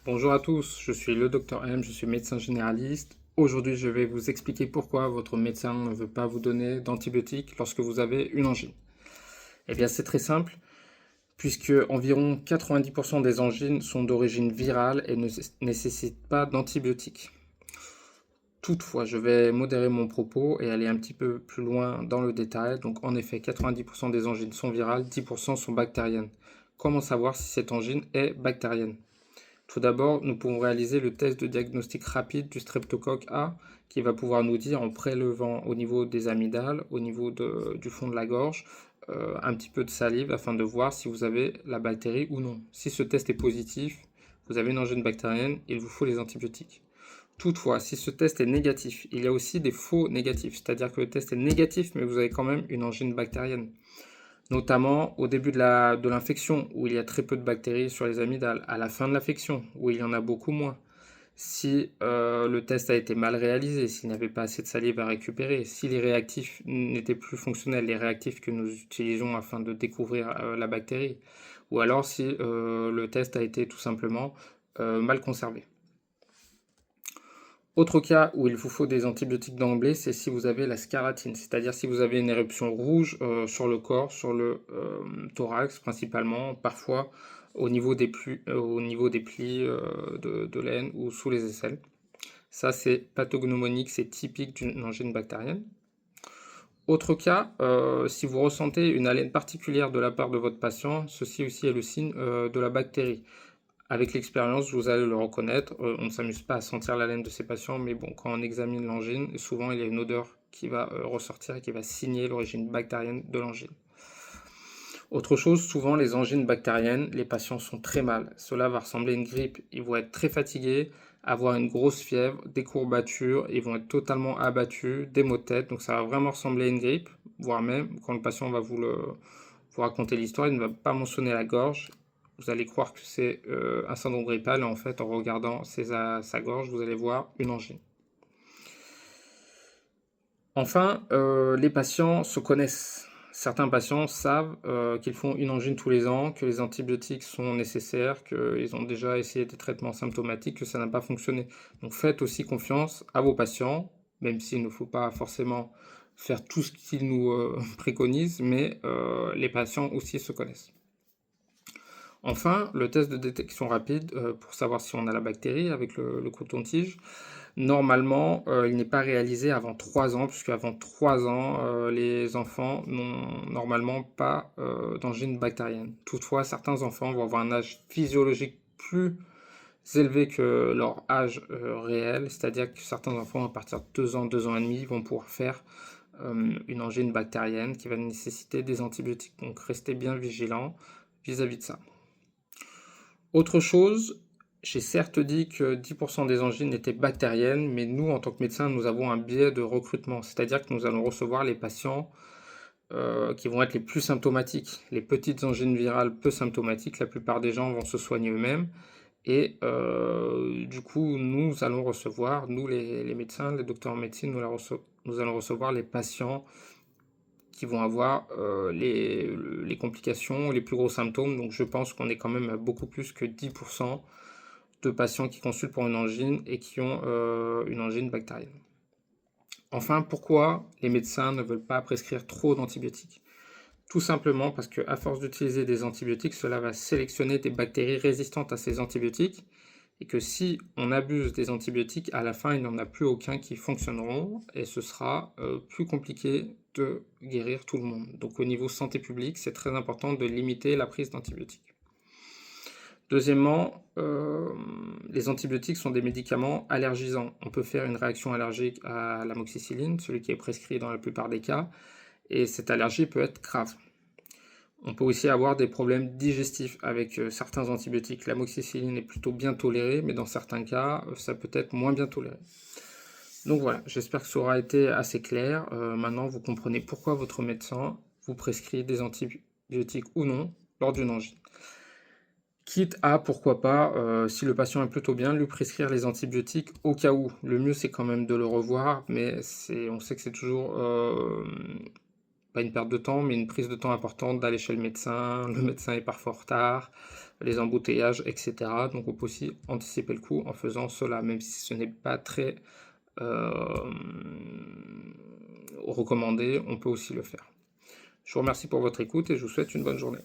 Bonjour à tous, je suis le docteur M, je suis médecin généraliste. Aujourd'hui, je vais vous expliquer pourquoi votre médecin ne veut pas vous donner d'antibiotiques lorsque vous avez une angine. Eh bien, c'est très simple, puisque environ 90% des angines sont d'origine virale et ne nécessitent pas d'antibiotiques. Toutefois, je vais modérer mon propos et aller un petit peu plus loin dans le détail. Donc, en effet, 90% des angines sont virales, 10% sont bactériennes. Comment savoir si cette angine est bactérienne? Tout d'abord, nous pouvons réaliser le test de diagnostic rapide du streptocoque A qui va pouvoir nous dire en prélevant au niveau des amygdales, au niveau du fond de la gorge, un petit peu de salive afin de voir si vous avez la bactérie ou non. Si ce test est positif, vous avez une angine bactérienne, il vous faut les antibiotiques. Toutefois, si ce test est négatif, il y a aussi des faux négatifs, c'est-à-dire que le test est négatif mais vous avez quand même une angine bactérienne. Notamment au début de l'infection, où il y a très peu de bactéries sur les amygdales, à la fin de l'infection, où il y en a beaucoup moins. Si le test a été mal réalisé, s'il n'y avait pas assez de salive à récupérer, si les réactifs n'étaient plus fonctionnels, les réactifs que nous utilisons afin de découvrir la bactérie, ou alors si le test a été tout simplement mal conservé. Autre cas où il vous faut des antibiotiques d'emblée, c'est si vous avez la scarlatine, c'est-à-dire si vous avez une éruption rouge sur le corps, sur le thorax principalement, parfois au niveau des plis de l'aine ou sous les aisselles. Ça, c'est pathognomonique, c'est typique d'une angine bactérienne. Autre cas, si vous ressentez une haleine particulière de la part de votre patient, ceci aussi est le signe de la bactérie. Avec l'expérience, vous allez le reconnaître. On ne s'amuse pas à sentir l'haleine de ses patients, mais bon, quand on examine l'angine, souvent il y a une odeur qui va ressortir et qui va signer l'origine bactérienne de l'angine. Autre chose, souvent les angines bactériennes, les patients sont très mal. Cela va ressembler à une grippe. Ils vont être très fatigués, avoir une grosse fièvre, des courbatures, ils vont être totalement abattus, des maux de tête. Donc ça va vraiment ressembler à une grippe, voire même quand le patient va vous raconter l'histoire, il ne va pas mentionner la gorge. Vous allez croire que c'est un syndrome grippal, et en fait, en regardant sa gorge, vous allez voir une angine. Enfin, les patients se connaissent. Certains patients savent qu'ils font une angine tous les ans, que les antibiotiques sont nécessaires, qu'ils ont déjà essayé des traitements symptomatiques, que ça n'a pas fonctionné. Donc faites aussi confiance à vos patients, même s'il ne faut pas forcément faire tout ce qu'ils nous préconisent, mais les patients aussi se connaissent. Enfin, le test de détection rapide pour savoir si on a la bactérie avec le coton-tige, normalement, il n'est pas réalisé avant 3 ans, puisque avant 3 ans, les enfants n'ont normalement pas d'angine bactérienne. Toutefois, certains enfants vont avoir un âge physiologique plus élevé que leur âge réel, c'est-à-dire que certains enfants, à partir de 2 ans, 2 ans et demi, vont pouvoir faire une angine bactérienne qui va nécessiter des antibiotiques. Donc, restez bien vigilants vis-à-vis de ça. Autre chose, j'ai certes dit que 10% des angines étaient bactériennes, mais nous, en tant que médecins, nous avons un biais de recrutement, c'est-à-dire que nous allons recevoir les patients qui vont être les plus symptomatiques. Les petites angines virales peu symptomatiques, la plupart des gens vont se soigner eux-mêmes, et du coup, nous allons recevoir, nous les médecins, les docteurs en médecine, nous allons recevoir les patients qui vont avoir les complications, les plus gros symptômes. Donc je pense qu'on est quand même à beaucoup plus que 10% de patients qui consultent pour une angine et qui ont une angine bactérienne. Enfin, pourquoi les médecins ne veulent pas prescrire trop d'antibiotiques? Tout simplement parce qu'à force d'utiliser des antibiotiques, cela va sélectionner des bactéries résistantes à ces antibiotiques et que si on abuse des antibiotiques, à la fin, il n'y en a plus aucun qui fonctionneront et ce sera plus compliqué de guérir tout le monde. Donc au niveau santé publique, c'est très important de limiter la prise d'antibiotiques. Deuxièmement, les antibiotiques sont des médicaments allergisants. On peut faire une réaction allergique à l'amoxicilline, celui qui est prescrit dans la plupart des cas, et cette allergie peut être grave. On peut aussi avoir des problèmes digestifs avec certains antibiotiques. L'amoxicilline est plutôt bien tolérée, mais dans certains cas, ça peut être moins bien toléré. Donc voilà, j'espère que ça aura été assez clair. Maintenant, vous comprenez pourquoi votre médecin vous prescrit des antibiotiques ou non lors d'une angine. Quitte à, pourquoi pas, si le patient est plutôt bien, lui prescrire les antibiotiques au cas où. Le mieux, c'est quand même de le revoir, mais on sait que c'est toujours pas une perte de temps, mais une prise de temps importante d'aller chez le médecin. Le médecin est parfois en retard. les embouteillages, etc. Donc on peut aussi anticiper le coup en faisant cela, même si ce n'est pas très recommandé, on peut aussi le faire. Je vous remercie pour votre écoute et je vous souhaite une bonne journée.